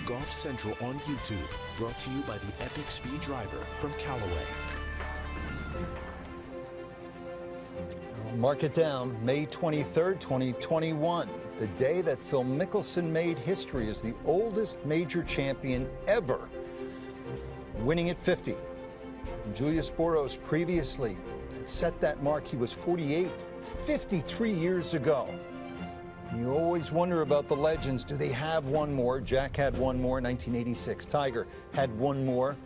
Golf Central on YouTube, brought to you by the Epic Speed Driver from Callaway. Mark it down, May 23rd, 2021, the day that Phil Mickelson made history as the oldest major champion ever, winning at 50. Julius Boros previously had set that mark. He was 48, 53 years ago. You always wonder about the legends. Do they have one more? Jack had one more in 1986. Tiger had one more.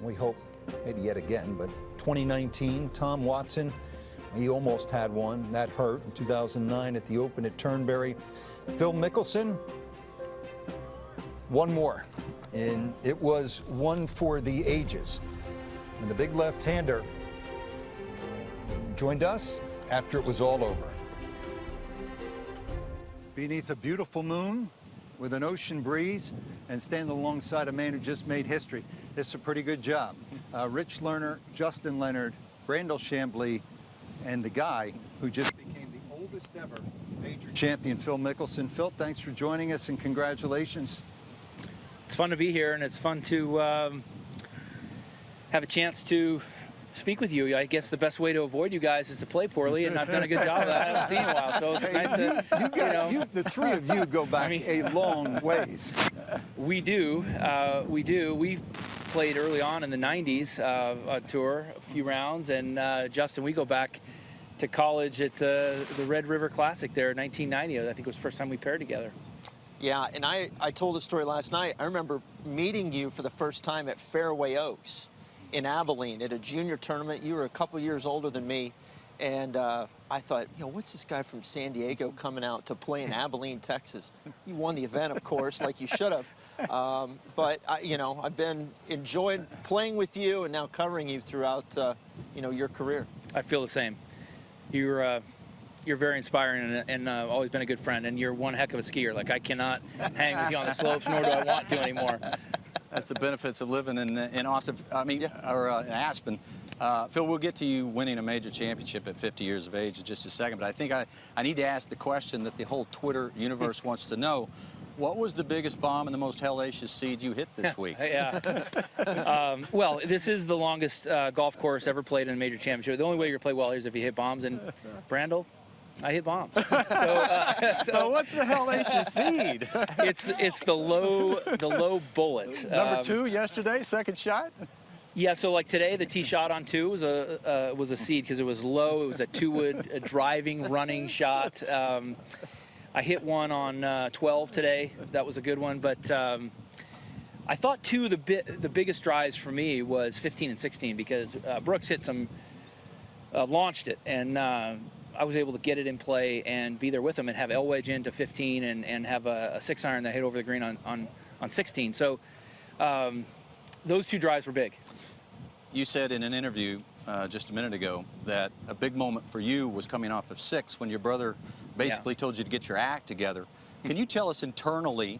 We hope maybe yet again, but 2019, Tom Watson, he almost had one. That hurt in 2009 at the Open at Turnberry. Phil Mickelson, one more. And it was one for the ages. And the big left-hander joined us after it was all over. Beneath a beautiful moon with an ocean breeze and standing alongside a man who just made history. It's a pretty good job. Rich Lerner, Justin Leonard, Brandel Chambly, and the guy who just became the oldest ever major champion, Phil Mickelson. Phil, thanks for joining us and congratulations. It's fun to be here, and it's fun to have a chance to speak with you. I guess the best way to avoid you guys is to play poorly, and I've done a good job of that. I haven't seen you in a while, so it's nice to, the three of you go back a long ways. We do. We played early on in the 90s, a tour, a few rounds, and Justin, we go back to college at the Red River Classic there in 1990. I think it was the first time we paired together. Yeah, and I told a story last night. I remember meeting you for the first time at Fairway Oaks in Abilene at a junior tournament. You were a couple years older than me, and I thought, what's this guy from San Diego coming out to play in Abilene, Texas? You won the event, of course, like you should have. But I've been enjoyed playing with you and now covering you throughout, your career. I feel the same. You're very inspiring and always been a good friend, and you're one heck of a skier. Like, I cannot hang with you on the slopes, nor do I want to anymore. That's the benefits of living in Austin, in Aspen. Phil, we'll get to you winning a major championship at 50 years of age in just a second, but I think I need to ask the question that the whole Twitter universe wants to know. What was the biggest bomb and the most hellacious seed you hit this week? Well, this is the longest golf course ever played in a major championship. The only way you're going to play well here is if you hit bombs, and Brandel, I hit bombs. So what's the hellacious seed? It's the low bullet. Number 2 yesterday, second shot? Yeah, so like today, the tee shot on 2 was a seed because it was low. It was a 2-wood a driving, running shot. I hit one on 12 today. That was a good one. But I thought the biggest drives for me was 15 and 16 because Brooks hit some, launched it, and I was able to get it in play and be there with him and have L wedge into 15 and have a 6-iron that hit over the green on 16. So those 2 drives were big. You said in an interview just a minute ago that a big moment for you was coming off of 6 when your brother basically told you to get your act together. Can you tell us internally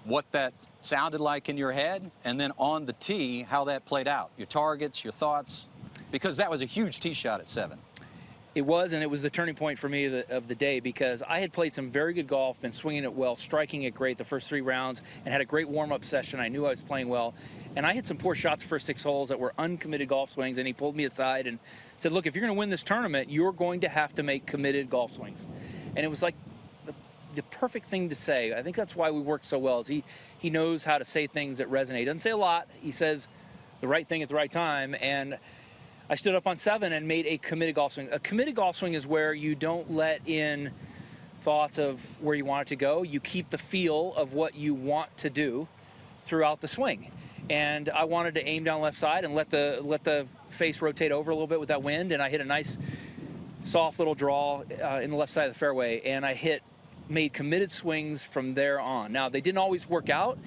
what that sounded like in your head, and then on the tee how that played out? Your targets, your thoughts? Because that was a huge tee shot at 7. It was, and it was the turning point for me of the day because I had played some very good golf, been swinging it well, striking it great the first 3 rounds, and had a great warm-up session. I knew I was playing well, and I hit some poor shots the first 6 holes that were uncommitted golf swings, and he pulled me aside and said, look, if you're going to win this tournament, you're going to have to make committed golf swings. And it was like the perfect thing to say. I think that's why we work so well, is he knows how to say things that resonate. He doesn't say a lot. He says the right thing at the right time, and I stood up on 7 and made a committed golf swing. A committed golf swing is where you don't let in thoughts of where you want it to go. You keep the feel of what you want to do throughout the swing. And I wanted to aim down left side and let the face rotate over a little bit with that wind, and I hit a nice soft little draw in the left side of the fairway, and I made committed swings from there on. Now, they didn't always work out,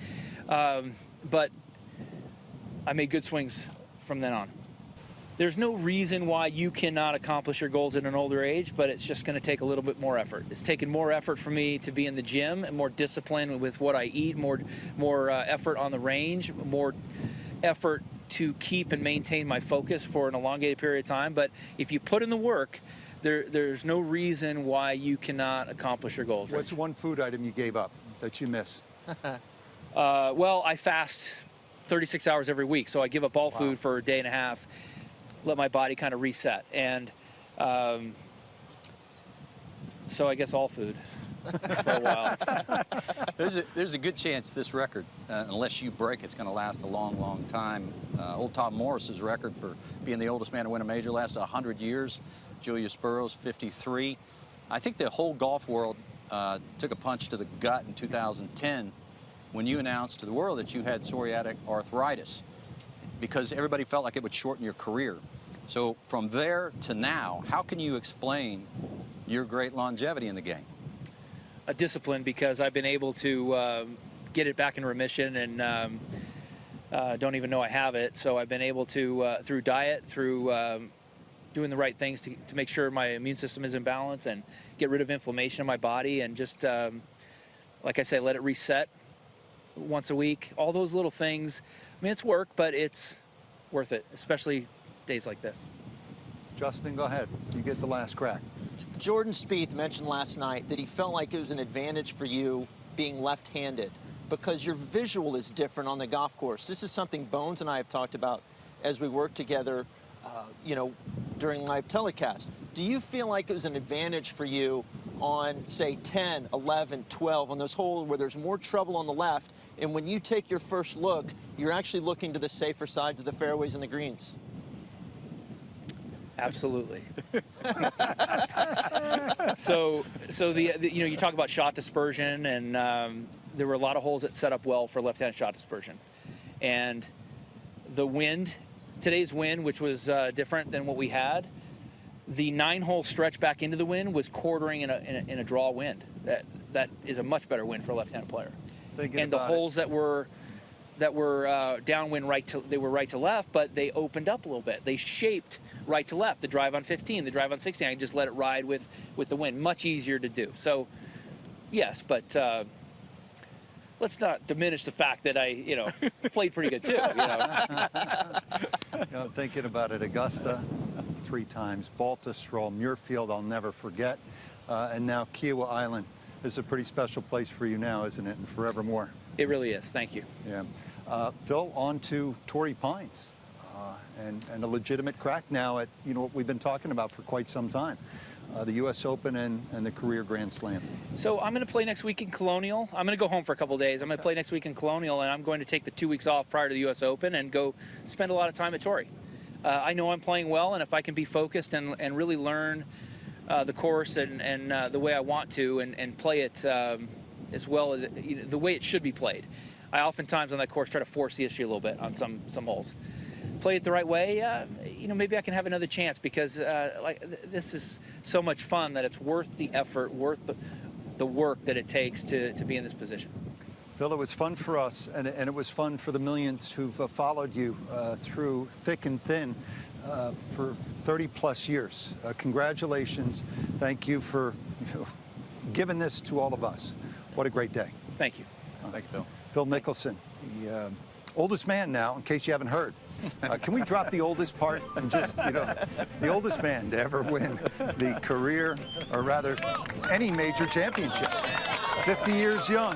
but I made good swings from then on. There's no reason why you cannot accomplish your goals at an older age, but it's just going to take a little bit more effort. It's taken more effort for me to be in the gym and more discipline with what I eat, more effort on the range, more effort to keep and maintain my focus for an elongated period of time. But if you put in the work, there's no reason why you cannot accomplish your goals. What's one food item you gave up that you miss? Well, I fast 36 hours every week, so I give up all food for a day and a half, let my body kind of reset, and so I guess all food for a while. There's a good chance this record, unless you break, it's going to last a long, long time. Old Tom Morris's record for being the oldest man to win a major lasted 100 years. Julius Burrows, 53. I think the whole golf world took a punch to the gut in 2010 when you announced to the world that you had psoriatic arthritis, because everybody felt like it would shorten your career. So from there to now, how can you explain your great longevity in the game? A discipline, because I've been able to get it back in remission, and don't even know I have it. So I've been able to, through diet, through doing the right things to make sure my immune system is in balance and get rid of inflammation in my body, and just, like I say, let it reset once a week. All those little things. I mean, it's work, but it's worth it, especially days like this. Justin, go ahead. You get the last crack. Jordan Spieth mentioned last night that he felt like it was an advantage for you being left-handed because your visual is different on the golf course. This is something Bones and I have talked about as we work together, you know, during live telecast. Do you feel like it was an advantage for you on, say, 10, 11, 12, on those holes where there's more trouble on the left, and when you take your first look, you're actually looking to the safer sides of the fairways and the greens? Absolutely. So the you know, you talk about shot dispersion, and there were a lot of holes that set up well for left-handed shot dispersion, and the wind, today's wind, which was different than what we had, the 9-hole stretch back into the wind was quartering in a draw wind. That is a much better wind for a left-handed player. And the holes that were downwind right to left, but they opened up a little bit. They shaped right to left. The drive on 15, the drive on 16, I just let it ride with the wind. Much easier to do. So, yes, but let's not diminish the fact that I, played pretty good too. I'm thinking about it. Augusta, 3 times. Baltusrol, Muirfield, I'll never forget. And now Kiowa Island is a pretty special place for you now, isn't it? And forevermore. It really is. Thank you. Yeah. Phil, on to Torrey Pines. And a legitimate crack now at, what we've been talking about for quite some time. The U.S. Open and the career Grand Slam. So I'm going to play next week in Colonial. I'm going to go home for a couple of days. I'm going to play next week in Colonial, and I'm going to take the 2 weeks off prior to the U.S. Open and go spend a lot of time at Torrey. I know I'm playing well, and if I can be focused and really learn the course and the way I want to and play it as well as the way it should be played. I oftentimes on that course try to force the issue a little bit on some holes. Play it the right way, maybe I can have another chance, because this is so much fun that it's worth the effort, worth the work that it takes to be in this position. Phil, it was fun for us, and it was fun for the millions who've followed you through thick and thin for 30-plus years. Congratulations. Thank you for giving this to all of us. What a great day. Thank you. Thank you, Phil. Phil Mickelson, the oldest man now, in case you haven't heard. Can we drop the oldest part and just, the oldest man to ever win the career, or rather any major championship. 50 years young.